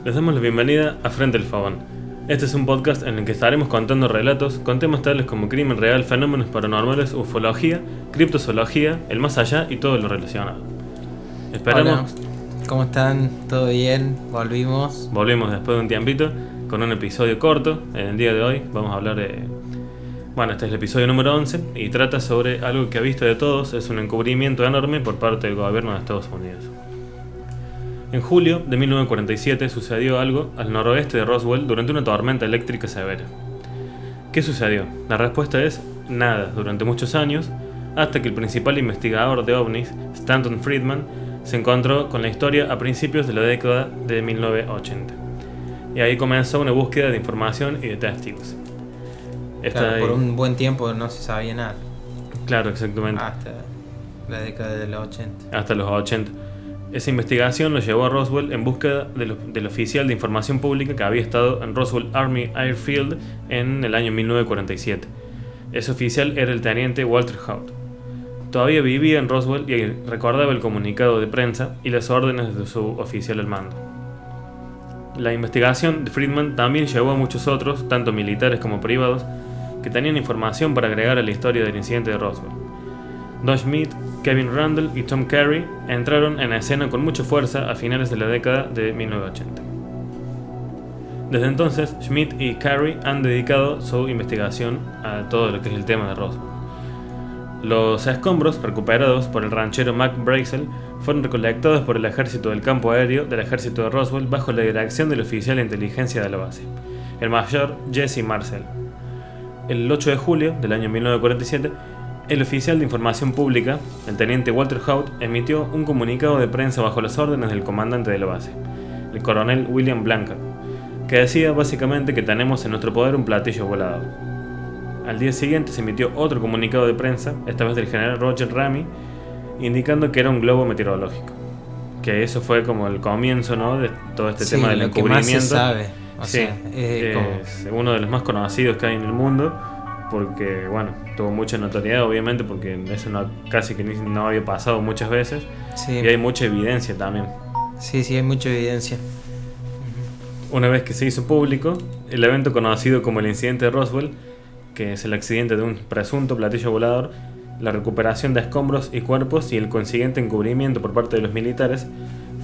Les damos la bienvenida a Frente al Fogón. Este es un podcast en el que estaremos contando relatos con temas tales como crimen real, fenómenos paranormales, ufología, criptozoología, el más allá y todo lo relacionado. Esperamos. Hola, ¿cómo están? ¿Todo bien? Volvimos después de un tiempito con un episodio corto. En el día de hoy vamos a hablar de... Bueno, este es el episodio número 11 y trata sobre algo que a vista de todos es un encubrimiento enorme por parte del gobierno de Estados Unidos. En julio de 1947 sucedió algo al noroeste de Roswell durante una tormenta eléctrica severa. ¿Qué sucedió? La respuesta es nada durante muchos años, hasta que el principal investigador de ovnis, Stanton Friedman, se encontró con la historia a principios de la década de 1980. Y ahí comenzó una búsqueda de información y de testigos. Claro, por un buen tiempo no se sabía nada. Claro, exactamente. Hasta la década de los 80. Hasta los 80. Esa investigación lo llevó a Roswell en búsqueda del oficial de información pública que había estado en Roswell Army Airfield en el año 1947. Ese oficial era el teniente Walter Haut. Todavía vivía en Roswell y recordaba el comunicado de prensa y las órdenes de su oficial al mando. La investigación de Friedman también llevó a muchos otros, tanto militares como privados, que tenían información para agregar a la historia del incidente de Roswell. Don Schmitt, Kevin Randle y Tom Carey entraron en escena con mucha fuerza a finales de la década de 1980. Desde entonces, Schmitt y Carey han dedicado su investigación a todo lo que es el tema de Roswell. Los escombros recuperados por el ranchero Mac Brazel fueron recolectados por el ejército del campo aéreo del ejército de Roswell bajo la dirección del oficial de inteligencia de la base, el mayor Jesse Marcel. El 8 de julio del año 1947, el oficial de información pública, el teniente Walter Haut, emitió un comunicado de prensa bajo las órdenes del comandante de la base, el coronel William Blanchard, que decía básicamente que tenemos en nuestro poder un platillo volador. Al día siguiente se emitió otro comunicado de prensa, esta vez del general Roger Ramey, indicando que era un globo meteorológico. Que eso fue como el comienzo, ¿no?, de todo este tema del encubrimiento. Que más se sabe. Es uno de los más conocidos que hay en el mundo, porque, bueno, tuvo mucha notoriedad, obviamente, porque eso casi que no había pasado muchas veces. Sí. Y hay mucha evidencia también. Sí, hay mucha evidencia. Una vez que se hizo público, el evento conocido como el incidente de Roswell, que es el accidente de un presunto platillo volador, la recuperación de escombros y cuerpos y el consiguiente encubrimiento por parte de los militares,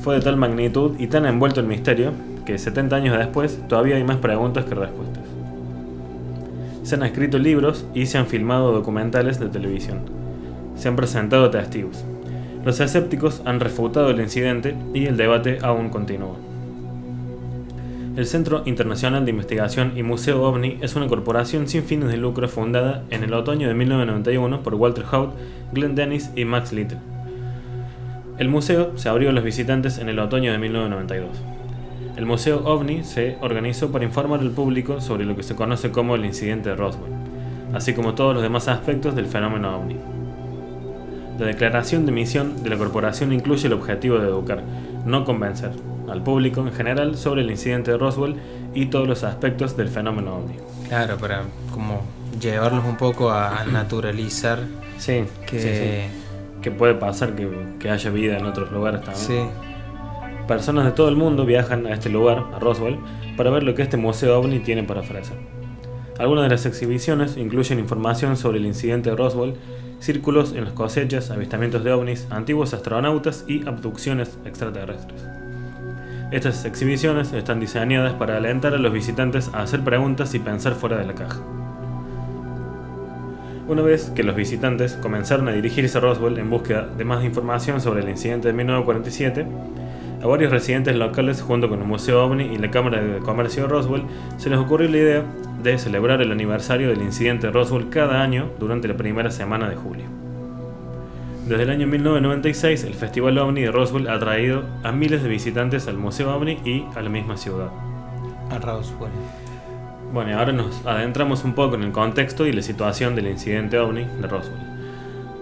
fue de tal magnitud y tan envuelto en misterio que 70 años después todavía hay más preguntas que respuestas. Se han escrito libros y se han filmado documentales de televisión. Se han presentado testigos. Los escépticos han refutado el incidente y el debate aún continúa. El Centro Internacional de Investigación y Museo OVNI es una corporación sin fines de lucro fundada en el otoño de 1991 por Walter Haut, Glenn Dennis y Max Little. El museo se abrió a los visitantes en el otoño de 1992. El Museo OVNI se organizó para informar al público sobre lo que se conoce como el incidente de Roswell, así como todos los demás aspectos del fenómeno OVNI. La declaración de misión de la corporación incluye el objetivo de educar, no convencer, al público en general sobre el incidente de Roswell y todos los aspectos del fenómeno OVNI. Claro, para como llevarlos un poco a naturalizar que puede pasar que haya vida en otros lugares también. Sí. Personas de todo el mundo viajan a este lugar, a Roswell, para ver lo que este museo OVNI tiene para ofrecer. Algunas de las exhibiciones incluyen información sobre el incidente de Roswell, círculos en las cosechas, avistamientos de ovnis, antiguos astronautas y abducciones extraterrestres. Estas exhibiciones están diseñadas para alentar a los visitantes a hacer preguntas y pensar fuera de la caja. Una vez que los visitantes comenzaron a dirigirse a Roswell en búsqueda de más información sobre el incidente de 1947, a varios residentes locales, junto con el Museo OVNI y la Cámara de Comercio de Roswell, se les ocurrió la idea de celebrar el aniversario del incidente de Roswell cada año durante la primera semana de julio. Desde el año 1996, el Festival OVNI de Roswell ha traído a miles de visitantes al Museo OVNI y a la misma ciudad. A Roswell. Bueno, y ahora nos adentramos un poco en el contexto y la situación del incidente OVNI de Roswell.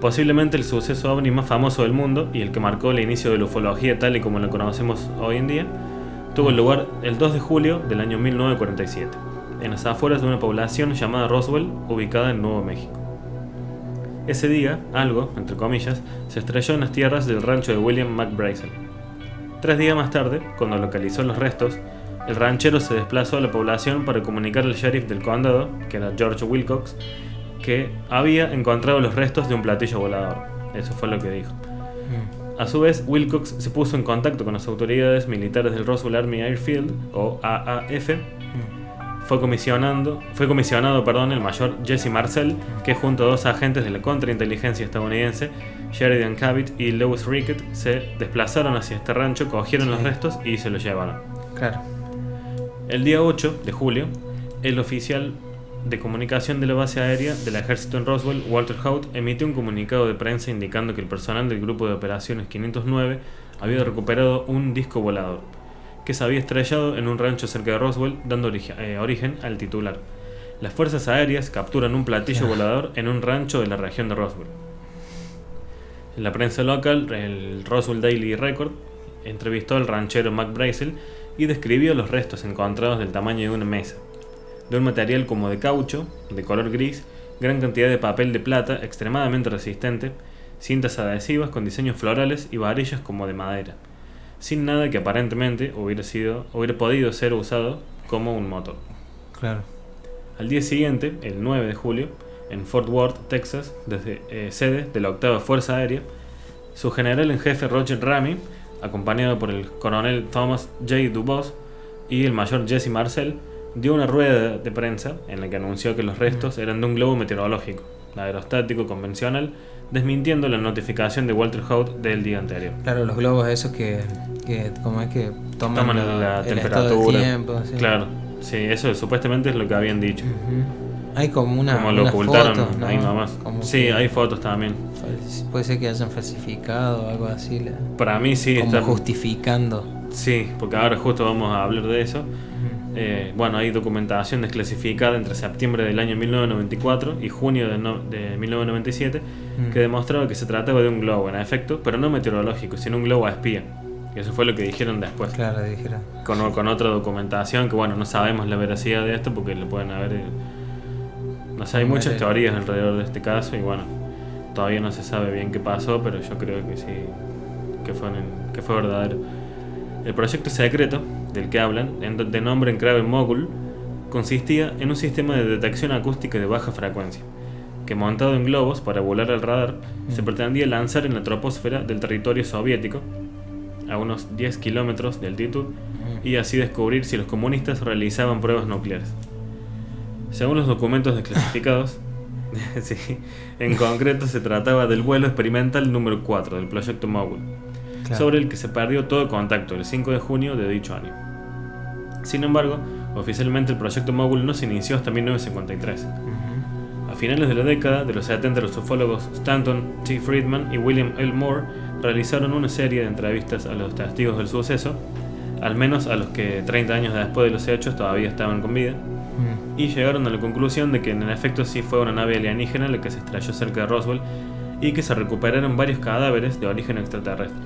Posiblemente el suceso OVNI más famoso del mundo y el que marcó el inicio de la ufología tal y como la conocemos hoy en día, tuvo lugar el 2 de julio del año 1947, en las afueras de una población llamada Roswell, ubicada en Nuevo México. Ese día, algo, entre comillas, se estrelló en las tierras del rancho de William Mac Brazel. 3 días más tarde, cuando localizó los restos, el ranchero se desplazó a la población para comunicar al sheriff del condado, que era George Wilcox, que había encontrado los restos de un platillo volador. Eso fue lo que dijo. A su vez, Wilcox se puso en contacto con las autoridades militares del Roswell Army Airfield, o AAF. Fue comisionado el mayor Jesse Marcel, que junto a 2 agentes de la contrainteligencia estadounidense, Sheridan Cavitt y Lewis Rickett, se desplazaron hacia este rancho, cogieron los restos y se los llevaron. Claro. El día 8 de julio, el oficial de comunicación de la base aérea del ejército en Roswell, Walter Haut, emitió un comunicado de prensa indicando que el personal del grupo de operaciones 509 había recuperado un disco volador que se había estrellado en un rancho cerca de Roswell, dando origen al titular: las fuerzas aéreas capturan un platillo volador en un rancho de la región de Roswell. En la prensa local, el Roswell Daily Record entrevistó al ranchero Mac Brazel y describió los restos encontrados del tamaño de una mesa, de un material como de caucho, de color gris, gran cantidad de papel de plata extremadamente resistente, cintas adhesivas con diseños florales y varillas como de madera, sin nada que aparentemente hubiera podido ser usado como un motor. Claro. Al día siguiente, el 9 de julio, en Fort Worth, Texas, desde sede de la 8ª Fuerza Aérea, su general en jefe Roger Ramey, acompañado por el coronel Thomas J. DuBois y el mayor Jesse Marcel, dio una rueda de prensa en la que anunció que los restos eran de un globo meteorológico, aerostático convencional, desmintiendo la notificación de Walter Haut del día anterior. Claro, los globos esos que como es que toman la el temperatura. estado del tiempo, sí. Claro, sí, eso supuestamente es lo que habían dicho. Hay como como lo ocultaron fotos, ¿no? ahí nomás. Como sí, hay fotos también. Puede ser que hayan falsificado o algo así. Para mí sí como está justificando. Sí, porque ahora justo vamos a hablar de eso. Bueno, hay documentación desclasificada entre septiembre del año 1994 y junio de 1997 que demostraba que se trataba de un globo, en efecto, pero no meteorológico, sino un globo a espía. Y eso fue lo que dijeron después. Claro, dijeron. Con otra documentación que, bueno, no sabemos la veracidad de esto porque lo pueden haber... No sé, hay muchas teorías alrededor de este caso y, bueno, todavía no se sabe bien qué pasó, pero yo creo que sí, que fue verdadero. El proyecto secreto del que hablan, de nombre Enclave Mogul, consistía en un sistema de detección acústica de baja frecuencia, que montado en globos para volar al radar, se pretendía lanzar en la troposfera del territorio soviético, a unos 10 kilómetros de altitud, y así descubrir si los comunistas realizaban pruebas nucleares. Según los documentos desclasificados, sí, en concreto se trataba del vuelo experimental número 4 del proyecto Mogul, claro, sobre el que se perdió todo contacto el 5 de junio de dicho año. Sin embargo, oficialmente el proyecto Mogul no se inició hasta 1953. A finales de la década de los 70, los ufólogos Stanton T. Friedman y William L. Moore realizaron una serie de entrevistas a los testigos del suceso, al menos a los que 30 años después de los hechos todavía estaban con vida, y llegaron a la conclusión de que en efecto sí fue una nave alienígena la que se estrelló cerca de Roswell y que se recuperaron varios cadáveres de origen extraterrestre.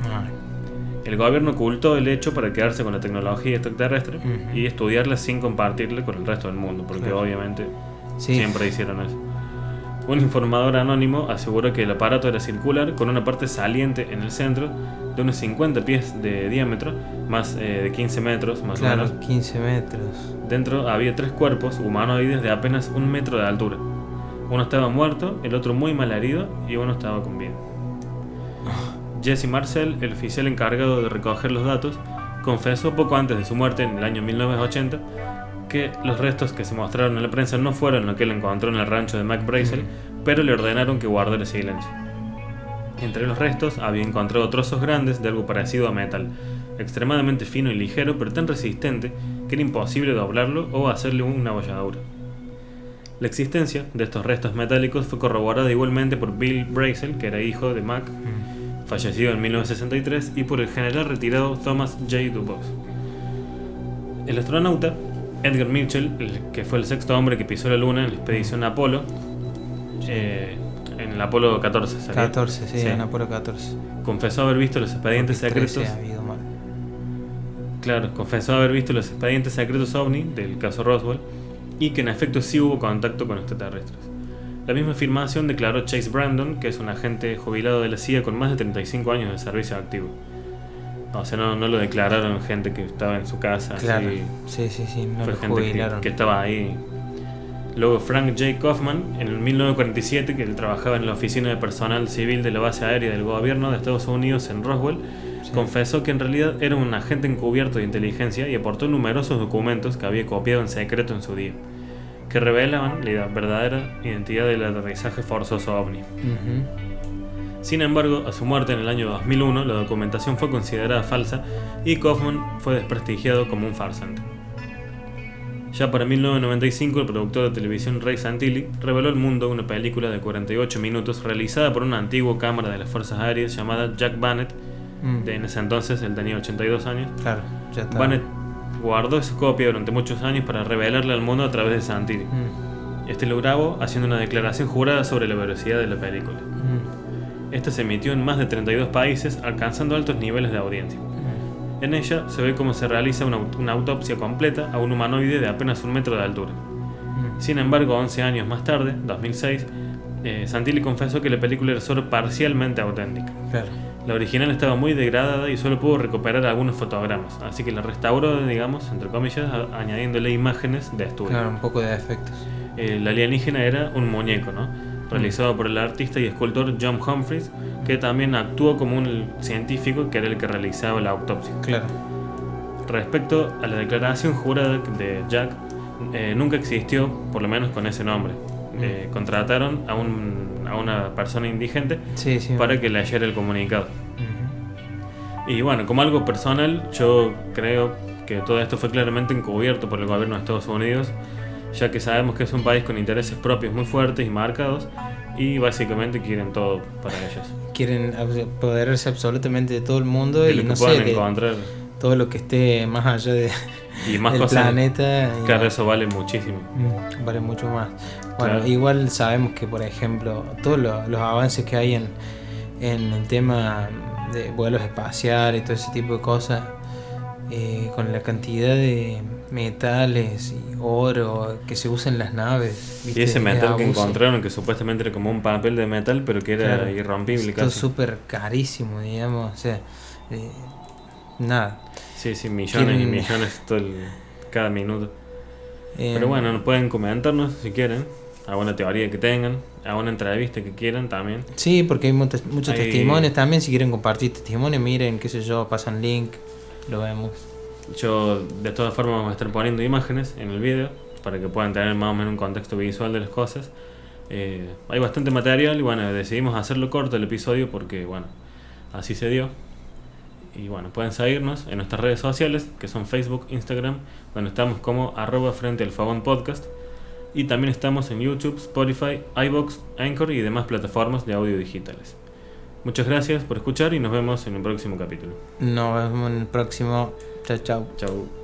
El gobierno ocultó el hecho para quedarse con la tecnología extraterrestre y estudiarla sin compartirla con el resto del mundo, porque obviamente siempre hicieron eso. Un informador anónimo aseguró que el aparato era circular, con una parte saliente en el centro, de unos 50 pies de diámetro, más de 15 metros más o menos. 15 metros. Dentro había 3 cuerpos humanoides de apenas 1 metro de altura. Uno estaba muerto, el otro muy mal herido y uno estaba con vida. Jesse Marcel, el oficial encargado de recoger los datos, confesó poco antes de su muerte, en el año 1980, que los restos que se mostraron en la prensa no fueron lo que él encontró en el rancho de Mac Brazel, pero le ordenaron que guardara silencio. Entre los restos había encontrado trozos grandes de algo parecido a metal, extremadamente fino y ligero, pero tan resistente que era imposible doblarlo o hacerle una abolladura. La existencia de estos restos metálicos fue corroborada igualmente por Bill Brazel, que era hijo de Mac, fallecido en 1963, y por el general retirado Thomas J. DuBois. El astronauta Edgar Mitchell, que fue el 6º hombre que pisó la Luna en la expedición Apolo, en el Apolo 14, ¿sabía? 14, sí, en Apolo 14. Confesó haber visto los expedientes secretos. Claro, confesó haber visto los expedientes secretos OVNI del caso Roswell y que en efecto sí hubo contacto con extraterrestres. La misma afirmación declaró Chase Brandon, que es un agente jubilado de la CIA con más de 35 años de servicio activo. O sea, no lo declararon gente que estaba en su casa. Claro, así. sí, no Fue lo gente jubilaron. que estaba ahí. Luego Frank J. Kaufman, en el 1947, que él trabajaba en la oficina de personal civil de la base aérea del gobierno de Estados Unidos en Roswell, confesó que en realidad era un agente encubierto de inteligencia y aportó numerosos documentos que había copiado en secreto en su día, que revelaban la verdadera identidad del aterrizaje forzoso OVNI. Sin embargo, a su muerte en el año 2001, la documentación fue considerada falsa y Kaufman fue desprestigiado como un farsante. Ya para 1995, el productor de televisión Ray Santilli reveló al mundo una película de 48 minutos realizada por una antigua cámara de las Fuerzas Aéreas llamada Jack Bannett. En ese entonces él tenía 82 años. Claro, ya está. Bannett guardó esa copia durante muchos años para revelarla al mundo a través de Santilli. Este lo grabó haciendo una declaración jurada sobre la veracidad de la película. Esta se emitió en más de 32 países, alcanzando altos niveles de audiencia. En ella se ve cómo se realiza una autopsia completa a un humanoide de apenas 1 metro de altura. Sin embargo, 11 años más tarde, 2006, Santilli confesó que la película era solo parcialmente auténtica. Claro. La original estaba muy degradada y solo pudo recuperar algunos fotogramas, así que la restauró, digamos, entre comillas, añadiéndole imágenes de estudio. Claro, un poco de efectos. El alienígena era un muñeco, ¿no? Realizado por el artista y escultor John Humphreys, que también actuó como un científico que era el que realizaba la autopsia. Claro. Respecto a la declaración jurada de Jack, nunca existió, por lo menos con ese nombre. Contrataron a una persona indigente para que leyera el comunicado. Y bueno, como algo personal, yo creo que todo esto fue claramente encubierto por el gobierno de Estados Unidos, ya que sabemos que es un país con intereses propios muy fuertes y marcados, y básicamente quieren todo para ellos. Quieren apoderarse absolutamente de todo el mundo de y lo que no puedan sé, encontrar. Todo lo que esté más allá y más del cosas, planeta. Claro, eso vale muchísimo. Vale mucho más. Bueno, Claro. Igual sabemos que, por ejemplo, todos los avances que hay en el tema de vuelos espaciales y todo ese tipo de cosas, con la cantidad de metales y oro que se usa en las naves, ¿viste? Y ese metal que abuso. encontraron, que supuestamente era como un papel de metal, pero que era irrompible Esto es casi. súper carísimo, digamos. O sea, nada. Sí, millones y millones cada minuto. Pero bueno, pueden comentarnos si quieren, alguna teoría que tengan, alguna entrevista que quieran también. Sí, porque hay muchos Hay- testimonios también. Si quieren compartir testimonios, miren, qué sé yo, pasan link, lo vemos. Yo de todas formas vamos a estar poniendo imágenes en el video para que puedan tener más o menos un contexto visual de las cosas. Hay bastante material y bueno, decidimos hacerlo corto el episodio porque bueno, así se dio. Y bueno, pueden seguirnos en nuestras redes sociales, que son Facebook, Instagram, donde estamos como @frente al fogón podcast. Y también estamos en YouTube, Spotify, iVoox, Anchor y demás plataformas de audio digitales. Muchas gracias por escuchar y nos vemos en el próximo capítulo. Nos vemos en el próximo. Chao, chao. Chau.